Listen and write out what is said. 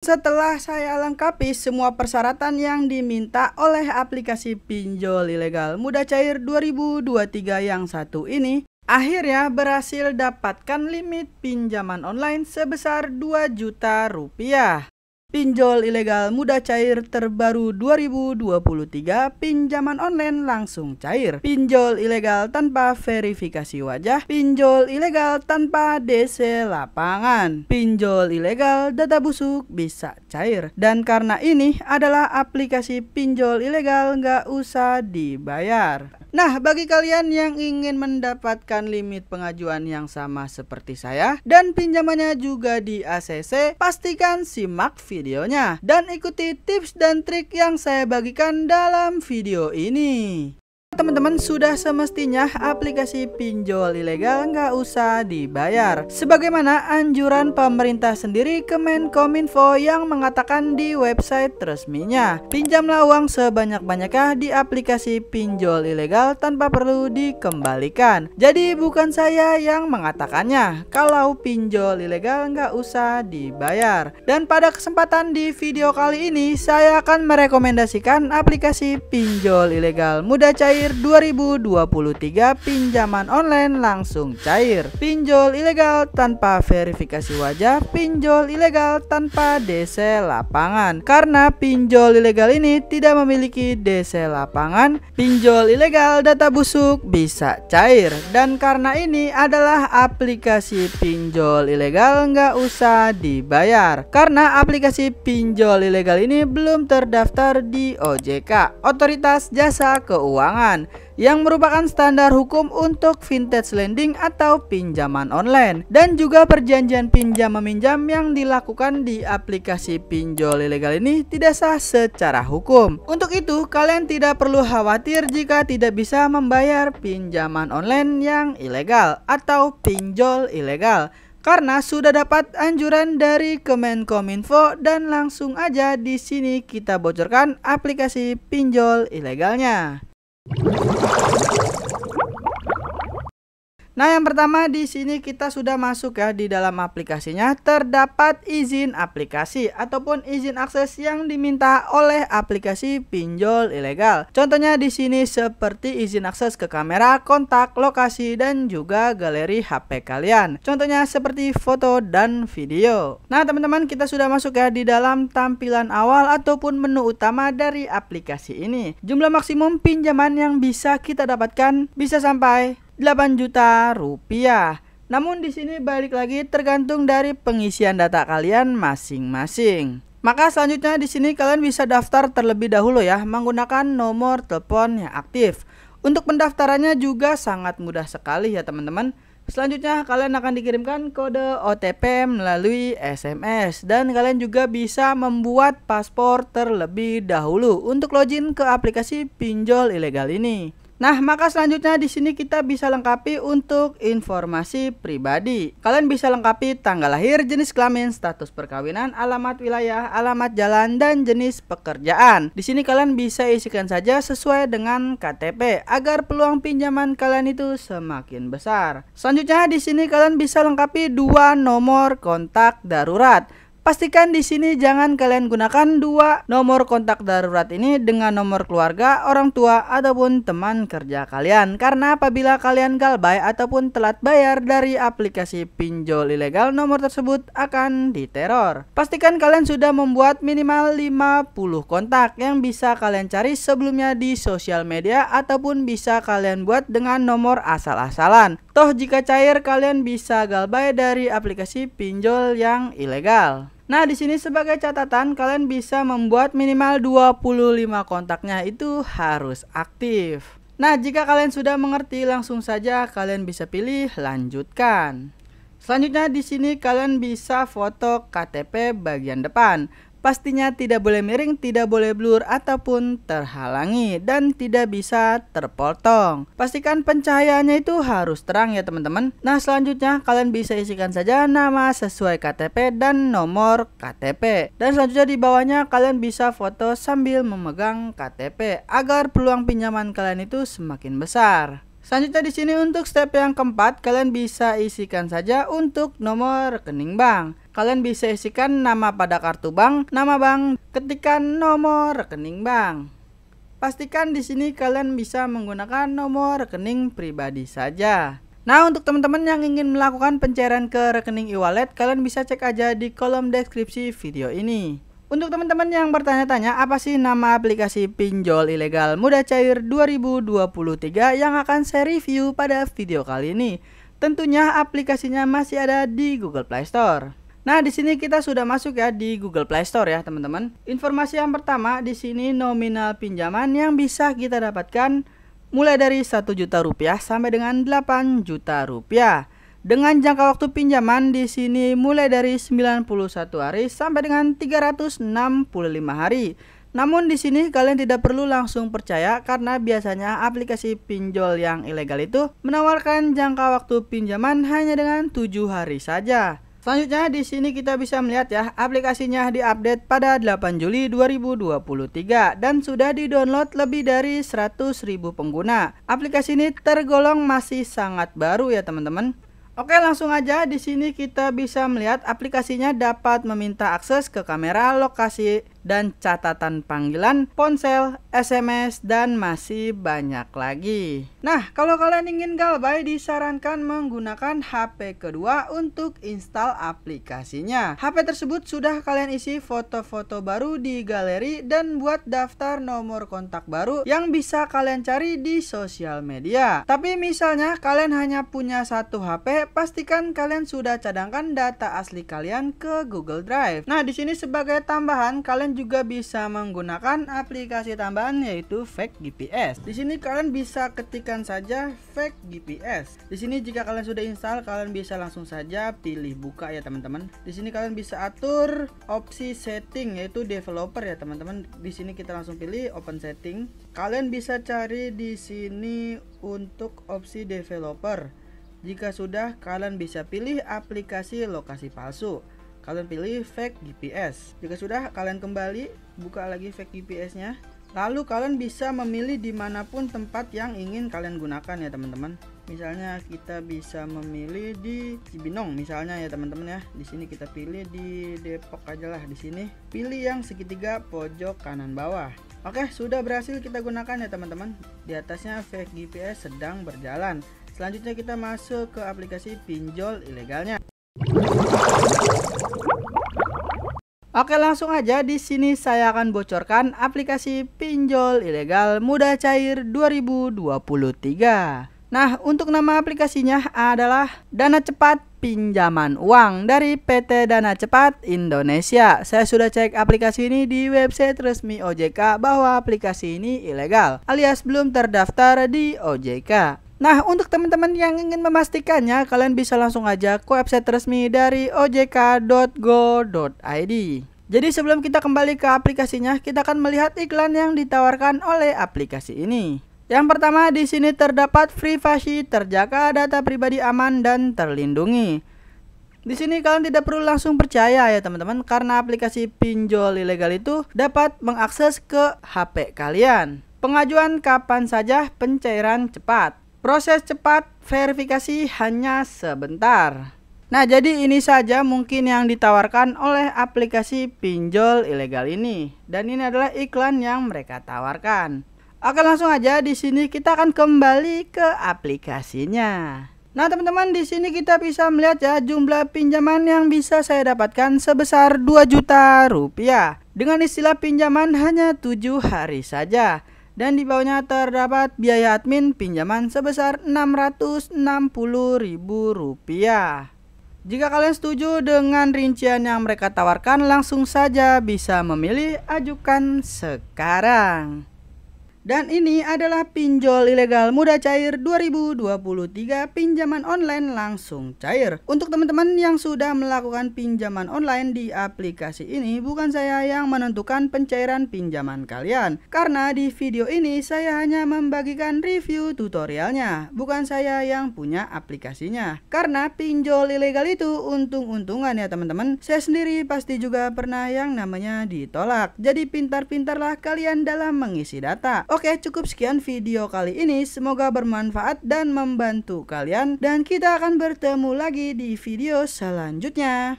Setelah saya lengkapi semua persyaratan yang diminta oleh aplikasi pinjol ilegal mudah cair 2023 yang satu ini, akhirnya berhasil dapatkan limit pinjaman online sebesar 2 juta rupiah. Pinjol ilegal mudah cair terbaru 2023, pinjaman online langsung cair. Pinjol ilegal tanpa verifikasi wajah, pinjol ilegal tanpa DC lapangan, pinjol ilegal data busuk bisa cair. Dan karena ini adalah aplikasi pinjol ilegal, nggak usah dibayar. Nah, bagi kalian yang ingin mendapatkan limit pengajuan yang sama seperti saya dan pinjamannya juga di ACC, pastikan simak videonya dan ikuti tips dan trik yang saya bagikan dalam video ini. Teman-teman, sudah semestinya aplikasi pinjol ilegal nggak usah dibayar. Sebagaimana anjuran pemerintah sendiri, Kemenkominfo yang mengatakan di website resminya, pinjamlah uang sebanyak-banyaknya di aplikasi pinjol ilegal tanpa perlu dikembalikan. Jadi bukan saya yang mengatakannya kalau pinjol ilegal nggak usah dibayar. Dan pada kesempatan di video kali ini, saya akan merekomendasikan aplikasi pinjol ilegal mudah cair 2023, pinjaman online langsung cair. Pinjol ilegal tanpa verifikasi wajah, pinjol ilegal tanpa DC lapangan. Karena pinjol ilegal ini tidak memiliki DC lapangan, pinjol ilegal data busuk bisa cair. Dan karena ini adalah aplikasi pinjol ilegal, nggak usah dibayar. Karena aplikasi pinjol ilegal ini belum terdaftar di OJK, Otoritas Jasa Keuangan, yang merupakan standar hukum untuk vintage lending atau pinjaman online, dan juga perjanjian pinjam meminjam yang dilakukan di aplikasi pinjol ilegal ini tidak sah secara hukum. Untuk itu, kalian tidak perlu khawatir jika tidak bisa membayar pinjaman online yang ilegal atau pinjol ilegal, karena sudah dapat anjuran dari Kemenkominfo. Dan langsung aja di sini kita bocorkan aplikasi pinjol ilegalnya. Nah, yang pertama di sini kita sudah masuk ya di dalam aplikasinya. Terdapat izin aplikasi ataupun izin akses yang diminta oleh aplikasi pinjol ilegal. Contohnya di sini seperti izin akses ke kamera, kontak, lokasi, dan juga galeri HP kalian. Contohnya seperti foto dan video. Nah, teman-teman, kita sudah masuk ya di dalam tampilan awal ataupun menu utama dari aplikasi ini. Jumlah maksimum pinjaman yang bisa kita dapatkan bisa sampai 8 juta rupiah. Namun di sini balik lagi tergantung dari pengisian data kalian masing-masing. Maka selanjutnya di sini kalian bisa daftar terlebih dahulu ya menggunakan nomor telepon yang aktif. Untuk pendaftarannya juga sangat mudah sekali ya teman-teman. Selanjutnya kalian akan dikirimkan kode OTP melalui SMS, dan kalian juga bisa membuat paspor terlebih dahulu untuk login ke aplikasi pinjol ilegal ini. Nah, maka selanjutnya di sini kita bisa lengkapi untuk informasi pribadi. Kalian bisa lengkapi tanggal lahir, jenis kelamin, status perkawinan, alamat wilayah, alamat jalan, dan jenis pekerjaan. Di sini kalian bisa isikan saja sesuai dengan KTP agar peluang pinjaman kalian itu semakin besar. Selanjutnya di sini kalian bisa lengkapi 2 nomor kontak darurat. Pastikan di sini jangan kalian gunakan 2 nomor kontak darurat ini dengan nomor keluarga, orang tua, ataupun teman kerja kalian. Karena apabila kalian galbay ataupun telat bayar dari aplikasi pinjol ilegal, nomor tersebut akan diteror. Pastikan kalian sudah membuat minimal 50 kontak yang bisa kalian cari sebelumnya di sosial media, ataupun bisa kalian buat dengan nomor asal-asalan. Toh jika cair kalian bisa galbay dari aplikasi pinjol yang ilegal. Nah, di sini sebagai catatan kalian bisa membuat minimal 25 kontaknya itu harus aktif. Nah, jika kalian sudah mengerti langsung saja kalian bisa pilih lanjutkan. Selanjutnya di sini kalian bisa foto KTP bagian depan. Pastinya tidak boleh miring, tidak boleh blur ataupun terhalangi, dan tidak bisa terpotong. Pastikan pencahayaannya itu harus terang ya teman-teman. Nah, selanjutnya kalian bisa isikan saja nama sesuai KTP dan nomor KTP. Dan selanjutnya di bawahnya kalian bisa foto sambil memegang KTP agar peluang pinjaman kalian itu semakin besar. Selanjutnya di sini untuk step yang keempat, kalian bisa isikan saja untuk nomor rekening bank. Kalian bisa isikan nama pada kartu bank, nama bank, ketikkan nomor rekening bank. Pastikan di sini kalian bisa menggunakan nomor rekening pribadi saja. Nah, untuk teman-teman yang ingin melakukan pencairan ke rekening e-wallet, kalian bisa cek aja di kolom deskripsi video ini. Untuk teman-teman yang bertanya-tanya apa sih nama aplikasi pinjol ilegal mudah cair 2023 yang akan saya review pada video kali ini, tentunya aplikasinya masih ada di Google Play Store. Nah, di sini kita sudah masuk ya di Google Play Store ya, teman-teman. Informasi yang pertama di sini nominal pinjaman yang bisa kita dapatkan mulai dari 1 juta rupiah sampai dengan 8 juta rupiah. Dengan jangka waktu pinjaman di sini mulai dari 91 hari sampai dengan 365 hari. Namun di sini kalian tidak perlu langsung percaya karena biasanya aplikasi pinjol yang ilegal itu menawarkan jangka waktu pinjaman hanya dengan 7 hari saja. Selanjutnya di sini kita bisa melihat ya, aplikasinya diupdate pada 8 Juli 2023 dan sudah di-download lebih dari 100.000 pengguna. Aplikasi ini tergolong masih sangat baru ya, teman-teman. Oke, langsung aja di sini kita bisa melihat aplikasinya dapat meminta akses ke kamera, lokasi, dan catatan panggilan, ponsel, SMS, dan masih banyak lagi. Nah, kalau kalian ingin galbay, disarankan menggunakan HP kedua untuk install aplikasinya. HP tersebut sudah kalian isi foto-foto baru di galeri dan buat daftar nomor kontak baru yang bisa kalian cari di sosial media. Tapi misalnya kalian hanya punya satu HP, pastikan kalian sudah cadangkan data asli kalian ke Google Drive. Nah, di sini sebagai tambahan kalian juga bisa menggunakan aplikasi tambahan yaitu Fake GPS. Di sini kalian bisa ketikkan saja Fake GPS. Di sini jika kalian sudah install, kalian bisa langsung saja pilih buka ya, teman-teman. Di sini kalian bisa atur opsi setting yaitu developer ya, teman-teman. Di sini kita langsung pilih open setting. Kalian bisa cari di sini untuk opsi developer. Jika sudah, kalian bisa pilih aplikasi lokasi palsu. Kalian pilih Fake GPS. Jika sudah, kalian kembali buka lagi Fake GPS nya. Lalu kalian bisa memilih dimanapun tempat yang ingin kalian gunakan ya, teman-teman. Misalnya kita bisa memilih di Cibinong misalnya ya, teman-teman ya. Di sini kita pilih di Depok aja lah. Di sini pilih yang segitiga pojok kanan bawah. Oke, sudah berhasil kita gunakan ya, teman-teman. Di atasnya Fake GPS sedang berjalan. Selanjutnya kita masuk ke aplikasi pinjol ilegalnya. Oke, langsung aja di sini saya akan bocorkan aplikasi pinjol ilegal mudah cair 2023. Nah, untuk nama aplikasinya adalah Dana Cepat Pinjaman Uang dari PT Dana Cepat Indonesia. Saya sudah cek aplikasi ini di website resmi OJK bahwa aplikasi ini ilegal alias belum terdaftar di OJK. Nah, untuk teman-teman yang ingin memastikannya, kalian bisa langsung aja ke website resmi dari ojk.go.id. Jadi sebelum kita kembali ke aplikasinya, kita akan melihat iklan yang ditawarkan oleh aplikasi ini. Yang pertama, di sini terdapat privasi, terjaga, data pribadi aman dan terlindungi. Di sini kalian tidak perlu langsung percaya ya, teman-teman, karena aplikasi pinjol ilegal itu dapat mengakses ke HP kalian. Pengajuan kapan saja, pencairan cepat. Proses cepat, verifikasi hanya sebentar. Nah, jadi ini saja mungkin yang ditawarkan oleh aplikasi pinjol ilegal ini. Dan ini adalah iklan yang mereka tawarkan. Oke, langsung aja di sini kita akan kembali ke aplikasinya. Nah, teman-teman, di sini kita bisa melihat ya jumlah pinjaman yang bisa saya dapatkan sebesar 2 juta rupiah. Dengan istilah pinjaman hanya 7 hari saja. Dan di bawahnya terdapat biaya admin pinjaman sebesar Rp660.000. Jika kalian setuju dengan rincian yang mereka tawarkan, langsung saja bisa memilih ajukan sekarang. Dan ini adalah pinjol ilegal mudah cair 2023, pinjaman online langsung cair. Untuk teman-teman yang sudah melakukan pinjaman online di aplikasi ini, bukan saya yang menentukan pencairan pinjaman kalian. Karena di video ini saya hanya membagikan review tutorialnya, bukan saya yang punya aplikasinya. Karena pinjol ilegal itu untung-untungan ya, teman-teman. Saya sendiri pasti juga pernah yang namanya ditolak. Jadi pintar-pintarlah kalian dalam mengisi data. Oke, cukup sekian video kali ini. Semoga bermanfaat dan membantu kalian. Dan kita akan bertemu lagi di video selanjutnya.